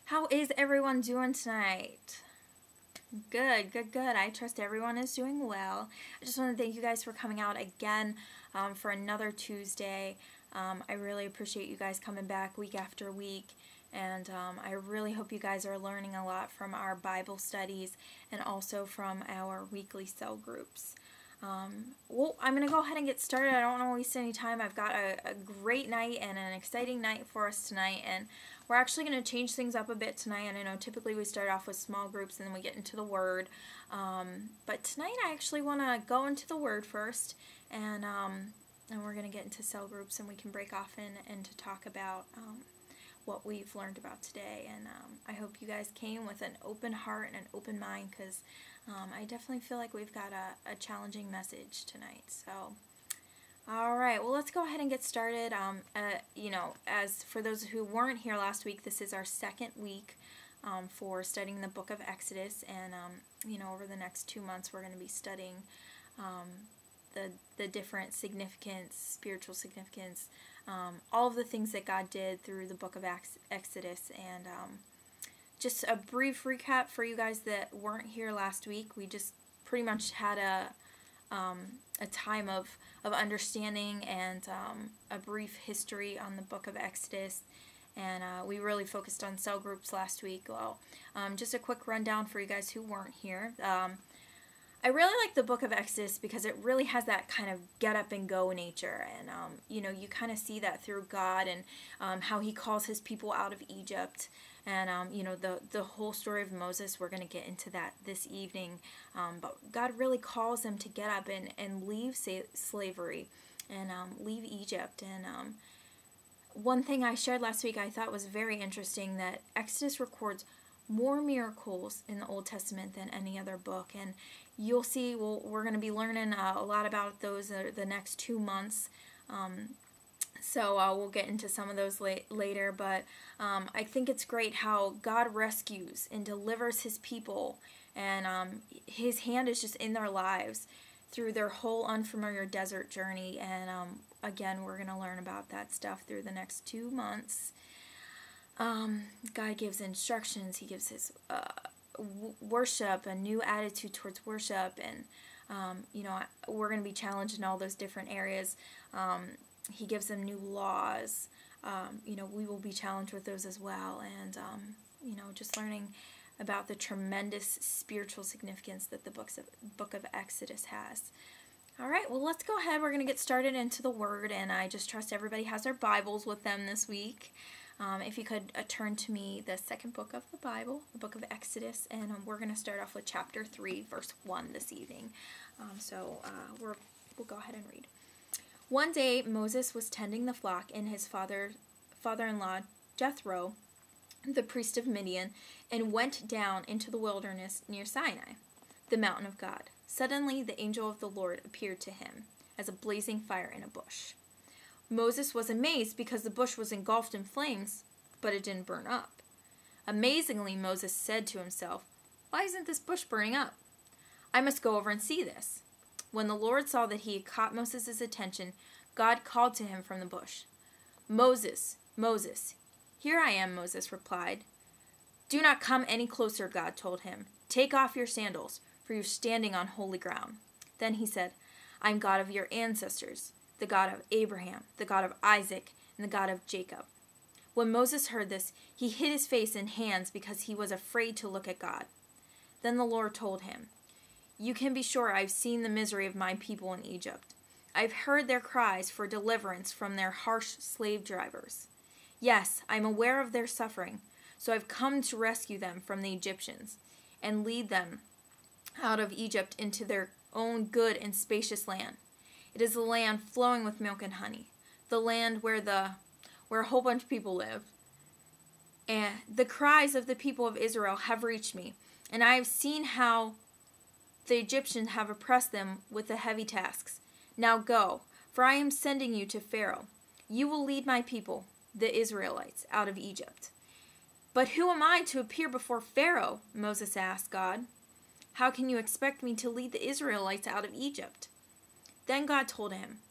How is everyone doing tonight? Good, good, good. I trust everyone is doing well. I just want to thank you guys for coming out again for another Tuesday. I really appreciate you guys coming back week after week. And I really hope you guys are learning a lot from our Bible studies and also from our weekly cell groups. Well, I'm going to go ahead and get started. I don't want to waste any time. I've got a great night and an exciting night for us tonight, and we're actually going to change things up a bit tonight. And I know typically we start off with small groups and then we get into the Word, but tonight I actually want to go into the Word first, and we're going to get into cell groups, and we can break off and to talk about what we've learned about today. And I hope you guys came with an open heart and an open mind, because I definitely feel like we've got a challenging message tonight. So, alright, well, let's go ahead and get started. As for those who weren't here last week, this is our second week for studying the book of Exodus, and over the next 2 months we're going to be studying the different significance, spiritual significance, all of the things that God did through the book of Exodus. And just a brief recap for you guys that weren't here last week. We just pretty much had a time of understanding and a brief history on the book of Exodus. And we really focused on cell groups last week. Well, just a quick rundown for you guys who weren't here. I really like the book of Exodus because it really has that kind of get up and go nature. And, you kind of see that through God and how he calls his people out of Egypt. And, the whole story of Moses, we're going to get into that this evening. But God really calls them to get up and leave slavery and leave Egypt. And one thing I shared last week I thought was very interesting, that Exodus records more miracles in the Old Testament than any other book. And you'll see, we're going to be learning a lot about those the next 2 months. So we'll get into some of those later. But I think it's great how God rescues and delivers his people. And his hand is just in their lives through their whole unfamiliar desert journey. And again, we're going to learn about that stuff through the next 2 months. God gives instructions. He gives his worship, a new attitude towards worship, and we're going to be challenged in all those different areas. He gives them new laws. We will be challenged with those as well, and just learning about the tremendous spiritual significance that the book of Exodus has. All right, well, let's go ahead. We're going to get started into the Word, and I just trust everybody has their Bibles with them this week. If you could turn to me, the second book of the Bible, the book of Exodus, and we're going to start off with chapter 3, verse 1 this evening. We'll go ahead and read. One day Moses was tending the flock in his father-in-law Jethro, the priest of Midian, and went down into the wilderness near Sinai, the mountain of God. Suddenly the angel of the Lord appeared to him as a blazing fire in a bush. Moses was amazed because the bush was engulfed in flames, but it didn't burn up. Amazingly, Moses said to himself, "Why isn't this bush burning up? I must go over and see this." When the Lord saw that he had caught Moses' attention, God called to him from the bush. "Moses, Moses." "Here I am," Moses replied. "Do not come any closer," God told him. "Take off your sandals, for you're standing on holy ground." Then he said, "I am God of your ancestors, the God of Abraham, the God of Isaac, and the God of Jacob." When Moses heard this, he hid his face in hands because he was afraid to look at God. Then the Lord told him, "You can be sure I've seen the misery of my people in Egypt. I've heard their cries for deliverance from their harsh slave drivers. Yes, I'm aware of their suffering, so I've come to rescue them from the Egyptians and lead them out of Egypt into their own good and spacious land. It is a land flowing with milk and honey, the land where a whole bunch of people live. And the cries of the people of Israel have reached me, and I have seen how the Egyptians have oppressed them with the heavy tasks. Now go, for I am sending you to Pharaoh. You will lead my people, the Israelites, out of Egypt." "But who am I to appear before Pharaoh?" Moses asked God. "How can you expect me to lead the Israelites out of Egypt?" Then God told him,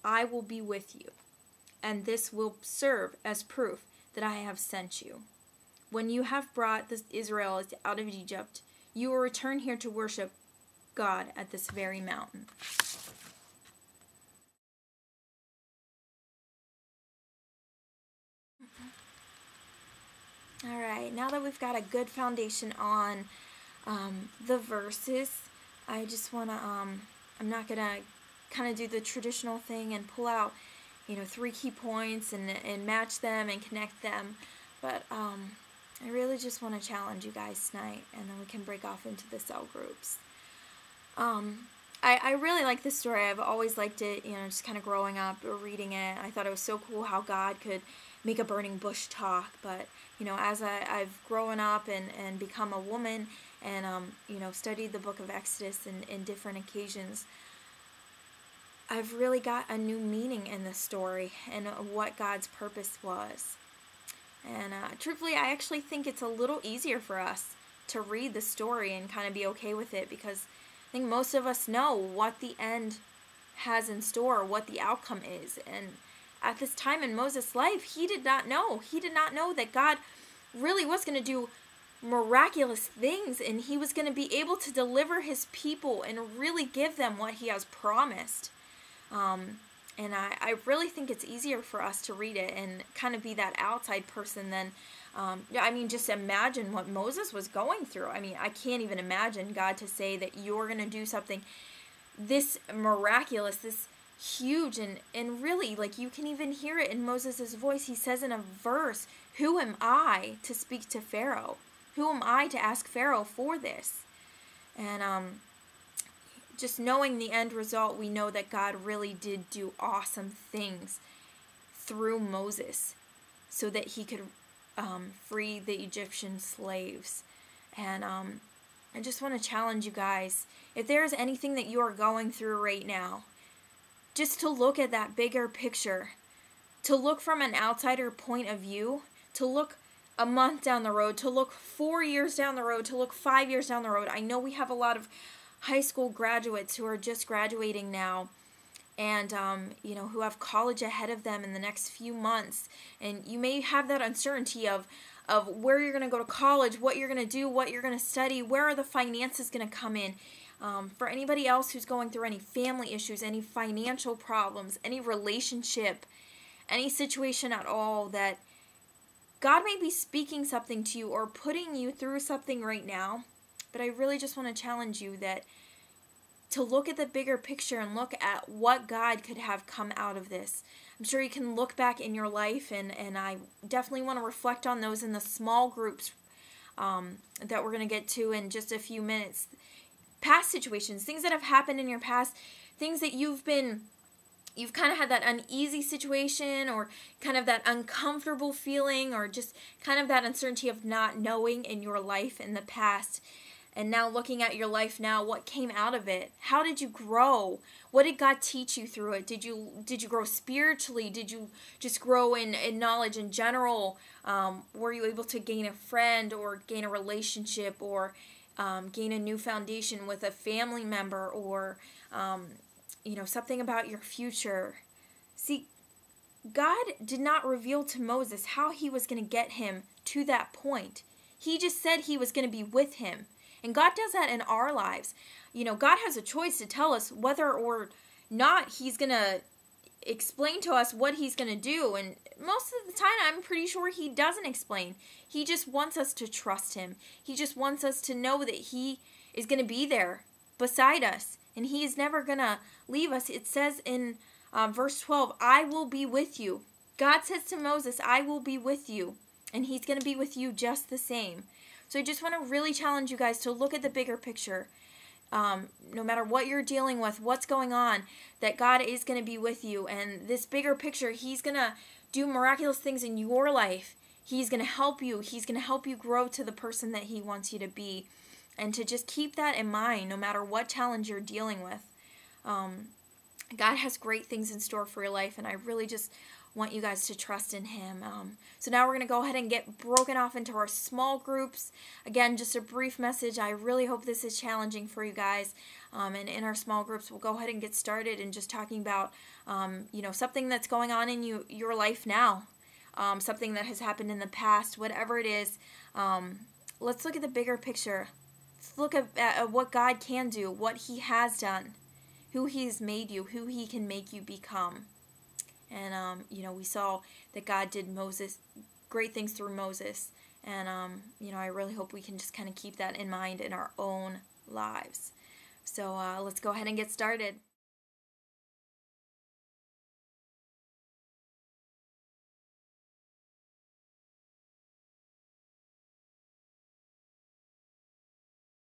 "I will be with you, and this will serve as proof that I have sent you." when you have brought this Israel out of Egypt, you will return here to worship God at this very mountain. All right, now that we've got a good foundation on the verses, I just want to, I'm not going to kind of do the traditional thing and pull out, 3 key points and match them and connect them, but I really just want to challenge you guys tonight, and then we can break off into the cell groups. I really like this story. I've always liked it, just kind of growing up or reading it. I thought it was so cool how God could make a burning bush talk, but, as I've grown up and become a woman and, studied the book of Exodus in different occasions, I've really got a new meaning in this story and what God's purpose was. And truthfully, I actually think it's a little easier for us to read the story and kind of be okay with it, because I think most of us know what the end has in store, what the outcome is. And at this time in Moses' life, he did not know. He did not know that God really was going to do miraculous things, and he was going to be able to deliver his people and really give them what he has promised. And I really think it's easier for us to read it and kind of be that outside person than, just imagine what Moses was going through. I can't even imagine God to say that you're going to do something this miraculous, this huge, and really, like, you can even hear it in Moses' voice. He says in a verse, "Who am I to speak to Pharaoh? Who am I to ask Pharaoh for this?" And, just knowing the end result, we know that God really did do awesome things through Moses so that he could free the Egyptian slaves. And I just want to challenge you guys, if there's anything that you are going through right now, just to look at that bigger picture, to look from an outsider point of view, to look a month down the road, to look 4 years down the road, to look 5 years down the road. I know we have a lot of high school graduates who are just graduating now, and who have college ahead of them in the next few months, and you may have that uncertainty of where you're going to go to college, what you're going to do, what you're going to study, where are the finances going to come in. For anybody else who's going through any family issues, any financial problems, any relationship, any situation at all, that God may be speaking something to you or putting you through something right now. But I really just want to challenge you to look at the bigger picture and look at what God could have come out of this. I'm sure you can look back in your life, and I definitely want to reflect on those in the small groups that we're going to get to in just a few minutes. Past situations, things that have happened in your past, things that you've kind of had that uneasy situation, or kind of that uncomfortable feeling, or just kind of that uncertainty of not knowing in your life in the past. And now looking at your life now, what came out of it? How did you grow? What did God teach you through it? Did you grow spiritually? Did you just grow in knowledge in general? Were you able to gain a friend or gain a relationship, or gain a new foundation with a family member, or something about your future? See, God did not reveal to Moses how he was going to get him to that point. He just said he was going to be with him. And God does that in our lives. God has a choice to tell us whether or not he's going to explain to us what he's going to do. And most of the time, I'm pretty sure he doesn't explain. He just wants us to trust him. He just wants us to know that he is going to be there beside us. And he is never going to leave us. It says in verse 12, "I will be with you." God says to Moses, "I will be with you." And he's going to be with you just the same. So I just want to really challenge you guys to look at the bigger picture. No matter what you're dealing with, what's going on, that God is going to be with you. And this bigger picture, he's going to do miraculous things in your life. He's going to help you. He's going to help you grow to the person that he wants you to be. And to just keep that in mind, no matter what challenge you're dealing with. God has great things in store for your life, and I really just want you guys to trust in him. So now we're going to go ahead and get broken off into our small groups. Again, just a brief message. I really hope this is challenging for you guys. And in our small groups, we'll go ahead and get started and just talking about, something that's going on in your life now. something that has happened in the past, whatever it is, let's look at the bigger picture. Let's look at what God can do, what He has done, who He's made you, who He can make you become. And, we saw that God did great things through Moses. And, I really hope we can just kind of keep that in mind in our own lives. So let's go ahead and get started.